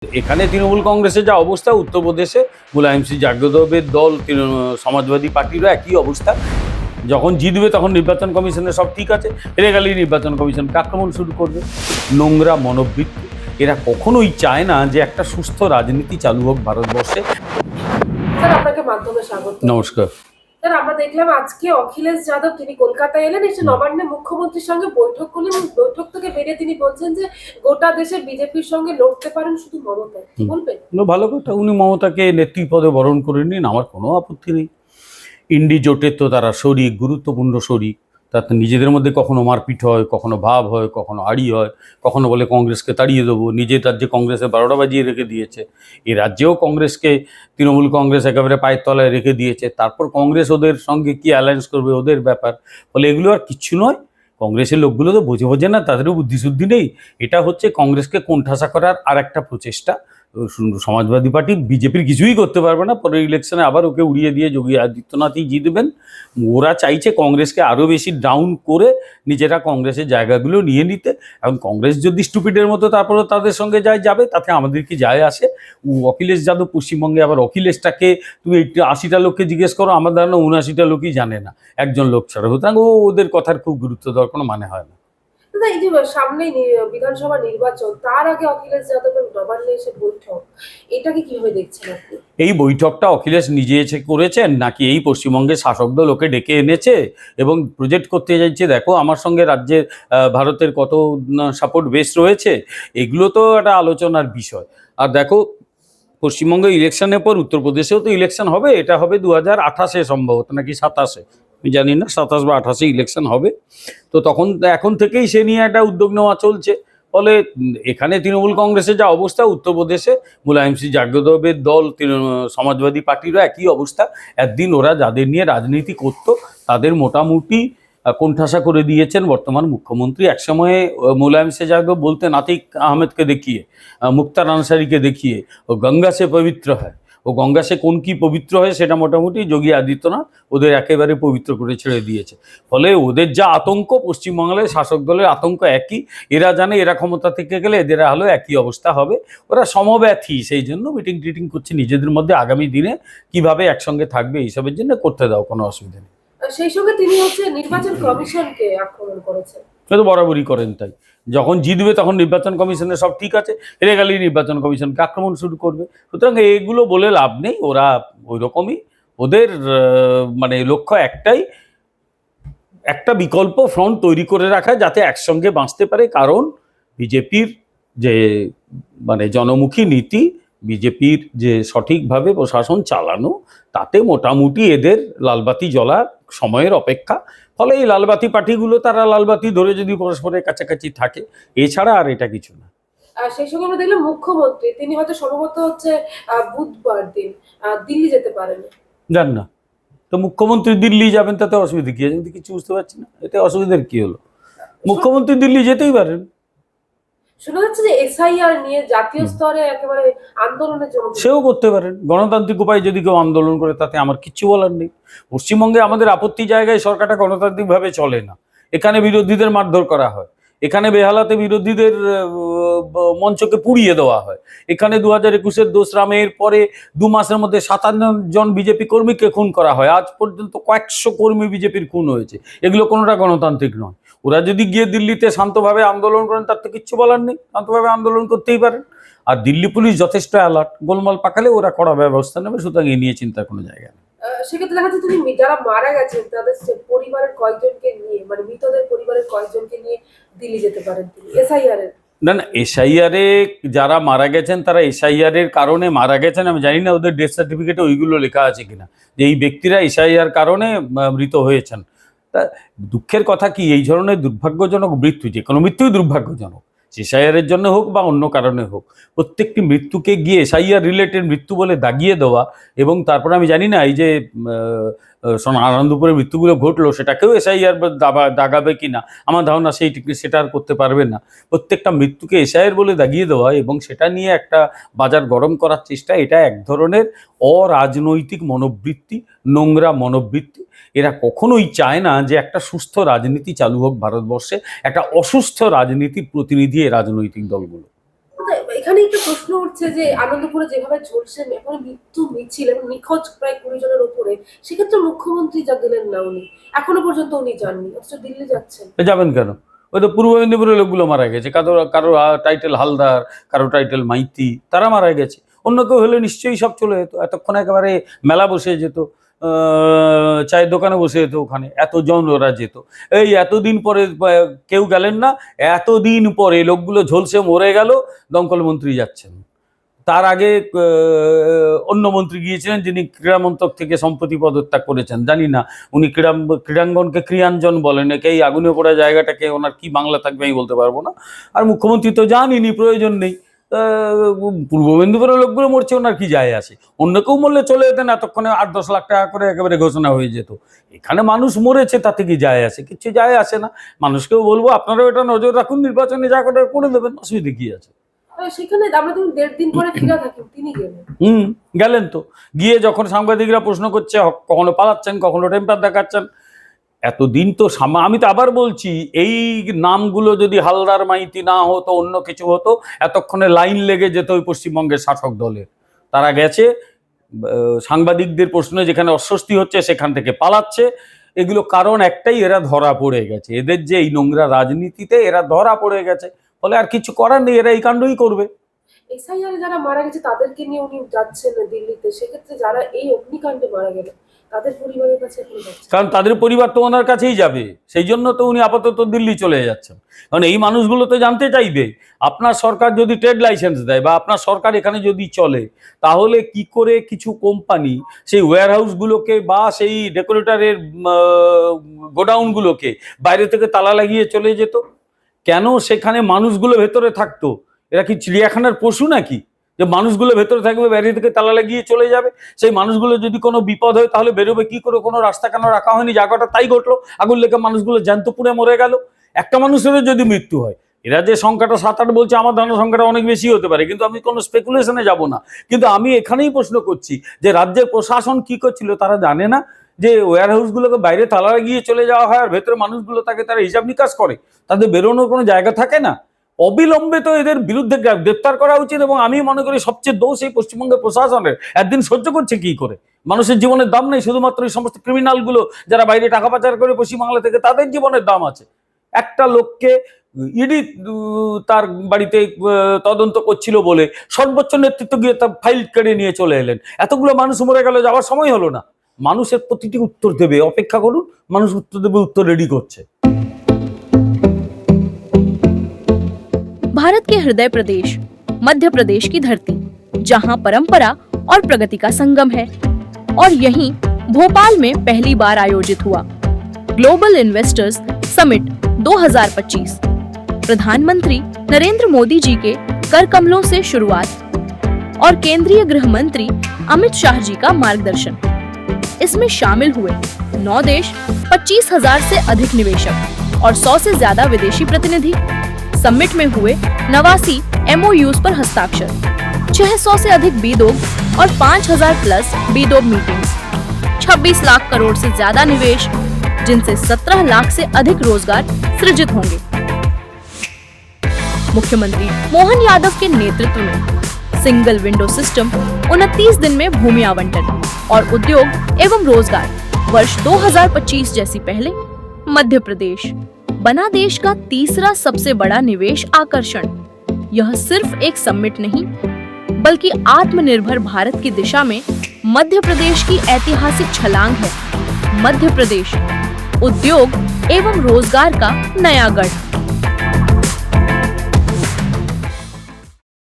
এখানে তৃণমূল কংগ্রেসের যা অবস্থা, উত্তরপ্রদেশে মুলায়ম সিং যাদবের দল সমাজবাদী পার্টিরও একই অবস্থা। যখন জিতবে তখন নির্বাচন কমিশনের সব ঠিক আছে, হেরে গেলেই নির্বাচন কমিশনকে আক্রমণ শুরু করবে। নোংরা মনোবৃত্তি। এরা কখনোই চায় না যে একটা সুস্থ রাজনীতি চালু হোক ভারতবর্ষে। স্যার, আপনাকে মাধ্যমে স্বাগত। নমস্কার। স্যার, আমরা দেখলাম আজকে অখিলেশ যাদব তিনি কলকাতায় এলেন, এসে নবান্নে মুখ্যমন্ত্রীর সঙ্গে বৈঠক করলেন। বৈঠক থেকে বেরিয়ে তিনি বলছেন যে গোটা দেশে বিজেপির সঙ্গে লড়তে পারেন শুধু মমতা। কি বলবেন? ভালো কথা, উনি মমতাকে নেত্রী পদে বরণ করে নিন, আমার কোনো আপত্তি নেই। ইন্ডি জোটের তো তারা শরিক, গুরুত্বপূর্ণ শরিক। তাতে নিজেদের মধ্যে কখনো মারপিট হয়, কখনো ভাব হয়, কখনো আড়ি হয়, কখনো বলে কংগ্রেসকে তাড়িয়ে দেবো। নিজের রাজ্যে কংগ্রেসে 12টা বাজিয়ে রেখে দিয়েছে, এই রাজ্যেও কংগ্রেসকে তৃণমূল কংগ্রেস একেবারে পায়ের তলায় রেখে দিয়েছে। তারপর কংগ্রেস ওদের সঙ্গে কি অ্যালায়েন্স করবে, ওদের ব্যাপার। ফলে এগুলো আর কিচ্ছু নয়। কংগ্রেসের লোকগুলো তো বোঝে না, তাদেরও বুদ্ধিশুদ্ধি নেই। এটা হচ্ছে কংগ্রেসকে কোণঠাসা করার আর একটা প্রচেষ্টা। সমাজবাদী পার্টি বিজেপির কিছুই করতে পারবে না। পরের ইলেকশনে আবার ওকে উড়িয়ে দিয়ে যোগী আদিত্যনাথই জিতবেন। ওরা চাইছে কংগ্রেসকে আরও বেশি ডাউন করে নিজেরা কংগ্রেসের জায়গাগুলো নিয়ে নিতে। এখন কংগ্রেস যদি স্টুপিডের মতো তারপরে তাদের সঙ্গে যাবে, তাতে আমাদের কি যায় আসে? অখিলেশ যাদব পশ্চিমবঙ্গে, আবার অখিলেশটাকে তুমি 80টা লোককে জিজ্ঞেস করো, আমার ধারণা 79টা লোকই জানে না, একজন লোক ছাড়া। সুতরাং ওদের কথার খুব গুরুত্ব দেওয়ার কোনো মানে হয় না। দাদা, এই যে সামনেই বিধানসভা নির্বাচন, তার আগে অখিলেশ যাদবের নবান্নে এসে বৈঠক, এটাকে কিভাবে দেখছেন আপনি? এই বৈঠকটা অখিলেশ নিজে এসে করেছেন, নাকি এই পশ্চিমবঙ্গের শাসক দল ওকে ডেকে এনেছে এবং প্রজেক্ট করতে চাইছে, দেখো আমার সঙ্গে রাজ্যের ভারতের কত সাপোর্ট বেস রয়েছে? এগুলো তো একটা আলোচনার বিষয়। আর দেখো, পশ্চিমবঙ্গে ইলেকশনের পর উত্তরপ্রদেশেও তো ইলেকশন হবে। এটা হবে 2028-এ সম্ভবত, নাকি 27-এ, আমি জানি না, 27 বা 28-এ ইলেকশন হবে। তো তখন এখন থেকেই সে নিয়ে একটা উদ্যোগ নেওয়া চলছে। ফলে এখানে তৃণমূল কংগ্রেসের যা অবস্থা, উত্তরপ্রদেশে মুলায়ম সিং যাদবের দল সমাজবাদী পার্টিরও একই অবস্থা। একদিন ওরা যাদের নিয়ে রাজনীতি করত তাদের মোটামুটি কোণঠাসা করে দিয়েছেন বর্তমান মুখ্যমন্ত্রী। একসময়ে মুলায়ম সিং যাদব বলতেন আতিক আহমেদকে দেখিয়ে, মুক্তার আনসারিকে দেখিয়ে, ও গঙ্গা সে পবিত্র হয়। ও গঙ্গা সে কোন কি পবিত্র হয় সেটা মোটামুটি যোগী আদিত্যনাথ ওদের একেবারে পবিত্র করে ছেড়ে দিয়েছে। ফলে ওদের যা আতঙ্ক, পশ্চিমবাংলায় শাসক দলের আতঙ্ক একই। এরা জানে এরা ক্ষমতা থেকে গেলে এদের হলো একই অবস্থা হবে। ওরা সমব্যথী, সেই জন্য মিটিং টিটিং করছে নিজেদের মধ্যে, আগামী দিনে কিভাবে একসঙ্গে থাকবে এইসবের জন্য করতে দাও, কোনো অসুবিধা নেই। সেই সঙ্গে তিনি নির্বাচন কমিশনকে আক্রমণ করেছেন। তো বরাবরই করেন তাই। যখন জিতবে তখন নির্বাচন কমিশনের সব ঠিক আছে, হেরে গেলেই নির্বাচন কমিশনকে আক্রমণ শুরু করবে। সুতরাং এগুলো বলে লাভ নেই। ওরা ওই রকমই, ওদের মানে লক্ষ্য একটাই, একটা বিকল্প ফ্রন্ট তৈরি করে রাখা, যাতে একসঙ্গে বাঁচতে পারে। কারণ বিজেপির যে মানে জনমুখী নীতি, বিজেপির যে সঠিকভাবে প্রশাসন চালানো, তাতে মোটামুটি এদের লালবাতি জ্বলা সময়ের অপেক্ষা। ফলে এই লালবাতি পার্টিগুলো তারা লালবাতি ধরে যদি পরস্পরের কাছাকাছি থাকে, এছাড়া আর এটা কিছু না। সেই সঙ্গে আমরা দেখলাম মুখ্যমন্ত্রী তিনি হয়তো সম্ভবত বুধবার দিন দিল্লি যেতে পারেন। জান না, তো মুখ্যমন্ত্রী দিল্লি যাবেন তাতে অসুবিধা কি আছে? আমি কিছু বুঝতে পারছি না, এতে অসুবিধার কি হলো? মুখ্যমন্ত্রী দিল্লি যেতেই পারেন। শোনা যাচ্ছে যে এসআইআর নিয়ে জাতীয় স্তরে একেবারে আন্দোলনের জন্য সেও করতে পারেন। গণতান্ত্রিক উপায়ে যদি কেউ আন্দোলন করে, তাতে আমার কিচ্ছু বলার নেই। পশ্চিমবঙ্গে আমাদের আপত্তি জায়গায় সরকারটা গণতান্ত্রিকভাবে চলে না। এখানে বিরোধীদের মারধর করা হয়, এখানে বেহালাতে বিরোধীদের মঞ্চকে পুড়িয়ে দেওয়া হয়। এখানে 2021-এর 2রা মের পরে 2 মাসের মধ্যে 57 জন বিজেপি কর্মীকে খুন করা হয়। আজ পর্যন্ত কয়েকশো কর্মী বিজেপির খুন হয়েছে। এগুলো কোনোটা গণতান্ত্রিক নয়। ওরা যদি গিয়ে দিল্লিতে শান্তভাবে আন্দোলন করেন, তার তো কিচ্ছু বলার নেই, শান্তভাবে আন্দোলন করতেই পারেন। আর দিল্লি পুলিশ যথেষ্ট অ্যালার্ট, গোলমাল পাকালে ওরা কড়া ব্যবস্থা নেবে। সুতরাং এ নিয়ে চিন্তার কোনো জায়গা নেই। সেক্ষেত্রে দেখা যাচ্ছে তিনি যারা মারা গেছেন তাদের পরিবারের কয়েকজনকে নিয়ে, মানে মৃতদের পরিবারের কয়েকজনকে নিয়ে দিল্লি যেতে পারেন তিনি এসআইআর এর। না না, এসআইআরে যারা মারা গেছেন তারা এসআইআর এর কারণে মারা গেছেন। আমি জানি না ওদের ডেথ সার্টিফিকেটে ওইগুলো লেখা আছে কিনা, যে এই ব্যক্তিরা এসআইআর কারণে মৃত হয়েছেন। তা দুঃখের কথা কি, এই ধরনের দুর্ভাগ্যজনক মৃত্যু, যে কোনো মৃত্যুই দুর্ভাগ্যজনক, এসআইআর জন্য হোক বা অন্য কারণে হোক, প্রত্যেকটি মৃত্যুকে গিয়ে এসআইআর রিলেটেড মৃত্যু বলে দাগিয়ে দেওয়া। এবং তারপরে আমি জানি না এই যে আনন্দপুরের মৃত্যুগুলো ঘটলো, সেটাকেও এসআইআর দাগাবে কিনা, আমার ধারণা সেটা আর করতে পারবে না। প্রত্যেকটা মৃত্যুকে এসআইআর বলে দাগিয়ে দেওয়া এবং সেটা নিয়ে একটা বাজার গরম করার চেষ্টা, এটা এক ধরনের অরাজনৈতিক মনোবৃত্তি, নোংরা মনোবৃত্তি। এরা কখনোই চায় না যে একটা সুস্থ রাজনীতি চালু হোক ভারতবর্ষে। একটা অসুস্থ রাজনীতির প্রতিনিধি এই রাজনৈতিক দলগুলো। এখানে একটা প্রশ্ন উঠছে যে আনন্দপুরে যেভাবে ঝলসে এখন মৃত্যু মিছিল এবং নিখোঁজ প্রায় 20 জনের উপরে, সেক্ষেত্রে মুখ্যমন্ত্রী যা গেলেন না উনি, এখনো পর্যন্ত উনি যাননি, অথচ দিল্লি যাচ্ছেন। যাবেন কেন? ওই তো পূর্ব মেদিনীপুরের লোকগুলো মারা গেছে, কারো কারো টাইটেল হালদার, কারো টাইটেল মাইতি, তারা মারা গেছে। অন্য কেউ হলে নিশ্চয়ই সব চলে যেত, এতক্ষণ একেবারে মেলা বসে যেত, চায়ের দোকানে বসে যেত, ওখানে এতজন ওরা যেত। এই এতদিন পরে কেউ গেলেন না, এতদিন পরে লোকগুলো ঝলসে মরে গেল, দমকল মন্ত্রী যাচ্ছেন। তার আগে অন্য মন্ত্রী গিয়েছিলেন, যিনি ক্রীড়ামন্ত্রক থেকে সম্প্রতি পদত্যাগ করেছেন, জানি না উনি ক্রীড়াঙ্গনকে ক্রিয়াঞ্জন বলেন, এই আগুনে পোড়া জায়গাটাকে ওনার কি বাংলা থাকবে আমি বলতে পারবো না। আর মুখ্যমন্ত্রী তো জানিনি, প্রয়োজন নেই। পূর্ব মেদিনীপুরের লোকগুলো মরছে, ওনার কি যায় আসে? অন্য কেউ মরলে চলে যেতেন, এতক্ষণে 8-10 লাখ টাকা করে একেবারে ঘোষণা হয়ে যেত। এখানে মানুষ মরেছে, তাতে কি যায় আসে? কিছু যায় আসে না। মানুষকেও বলবো আপনারাও এটা নজর রাখুন, নির্বাচনে যা করে দেবেন, অসুবিধা কি আছে? সেখানে আমরা ধরুন 1.5 দিন পরে ফিরে থাকি, তিনি গেলেন। গেলেন তো, গিয়ে যখন সাংবাদিকরা প্রশ্ন করছে, কখনো পালাচ্ছেন, কখনো টেম্পার দেখাচ্ছেন। এতদিন তো আমি তো আবার বলছি, এই নামগুলো যদি হালদার মাইতি না হতো, অন্য কিছু হতো, এতক্ষণে লাইন লেগে যেত ওই পশ্চিমবঙ্গের শাসক দলের। তারা গেছে, সাংবাদিকদের প্রশ্নে যেখানে অস্বস্তি হচ্ছে সেখান থেকে পালাচ্ছে। এগুলো কারণ একটাই, এরা ধরা পড়ে গেছে। এদের যে এই নোংরা রাজনীতিতে এরা ধরা পড়ে গেছে, ফলে আর কিছু করার নেই, এরা এই কাণ্ডই করবে। এসআইআর যারা মারা গেছে তাদেরকে নিয়ে উনি যাচ্ছেন দিল্লিতে, সেক্ষেত্রে যারা এই অগ্নিকাণ্ডে মারা গেল তাদের পরিবারের কাছে এখন যাচ্ছেন, কারণ তাদের পরিবার তো ওনার কাছেই যাবে, সেই জন্য তো উনি আপাতত দিল্লি চলে যাচ্ছেন। কারণ এই মানুষগুলো তো জানতে চাইবে, আপনার সরকার যদি ট্রেড লাইসেন্স দেয় বা আপনার সরকার এখানে যদি চলে, তাহলে কি করে কিছু কোম্পানি সেই ওয়্যারহাউসগুলোকে বা সেই ডেকোরেটরের গোডাউনগুলোকে বাইরে থেকে তালা লাগিয়ে চলে যেত? কেন সেখানে মানুষগুলো ভেতরে থাকতো? এরা কি চিড়িয়াখানার পশু নাকি, যে মানুষগুলো ভেতরে থাকবে, বাইরে থেকে তালা লাগিয়ে চলে যাবে? সেই মানুষগুলো যদি কোনো বিপদ হয় তাহলে বেরোবে কি করে? কোনো রাস্তা কেন রাখা হয়নি? জায়গাটা তাই ঘটলো, আগুন লেগে মানুষগুলো জ্যান্ত পুড়ে মরে গেল। একটা মানুষেরও যদি মৃত্যু হয়, এরা যে সংখ্যাটা 7-8 বলছে, আমার ধারণা সংখ্যাটা অনেক বেশি হতে পারে, কিন্তু আমি কোনো স্পেকুলেশনে যাব না। কিন্তু আমি এখানেই প্রশ্ন করছি যে রাজ্যের প্রশাসন কি করছিল? তারা জানে না যে ওয়্যারহাউসগুলোকে বাইরে তালা লাগিয়ে চলে যাওয়া হয়, আর ভেতরে মানুষগুলো থাকে, তারা হিসাব নিকাশ করে, তাদের বেরোনোর কোনো জায়গা থাকে না। অবিলম্বে তো এদের বিরুদ্ধে গ্রেপ্তার করা উচিত। এবং আমি মনে করি সবচেয়ে দোষ এই পশ্চিমবঙ্গের প্রশাসনের। একদিন সহ্য করছে কি করে? মানুষের জীবনের দাম নেই? শুধুমাত্র এই সমস্ত ক্রিমিনালগুলো যারা বাইরে টাকা পাচার করে পশ্চিমবাংলা থেকে, তাদের জীবনের দাম আছে। একটা লোককে ইডি তার বাড়িতে তদন্ত করছিল বলে সর্বোচ্চ নেতৃত্ব গিয়ে তার ফাইল কেড়ে নিয়ে চলে এলেন। এতগুলো মানুষ মরে গেল, যাওয়ার সময় হলো না। মানুষের প্রতিটি উত্তর দেবে, অপেক্ষা করুন, মানুষ উত্তর দেবে, উত্তর রেডি করছে। भारत के हृदय प्रदेश मध्य प्रदेश की धरती, जहां परंपरा और प्रगति का संगम है, और यहीं भोपाल में पहली बार आयोजित हुआ ग्लोबल इन्वेस्टर्स समिट 2025। प्रधानमंत्री नरेंद्र मोदी जी के कर कमलों से शुरुआत और केंद्रीय गृह मंत्री अमित शाह जी का मार्गदर्शन। इसमें शामिल हुए 9 देश, 25,000 से अधिक निवेशक और 100 से ज्यादा विदेशी प्रतिनिधि। समिट में हुए 89 MOUs पर हस्ताक्षर, 600 से अधिक बीडोग और 5,000 प्लस बीडोग मीटिंग्स, 26 लाख करोड़ से ज्यादा निवेश, जिनसे 17 लाख से अधिक रोजगार सृजित होंगे। मुख्यमंत्री मोहन यादव के नेतृत्व में सिंगल विंडो सिस्टम, 29 दिन में भूमि आवंटन और उद्योग एवं रोजगार, वर्ष 2025 जैसी पहले मध्य प्रदेश बना देश का तीसरा सबसे बड़ा निवेश आकर्षण। यह सिर्फ एक समिट नहीं, बल्कि आत्मनिर्भर भारत की दिशा में मध्य प्रदेश की ऐतिहासिक छलांग है। मध्य प्रदेश उद्योग एवं रोजगार का नया गढ़।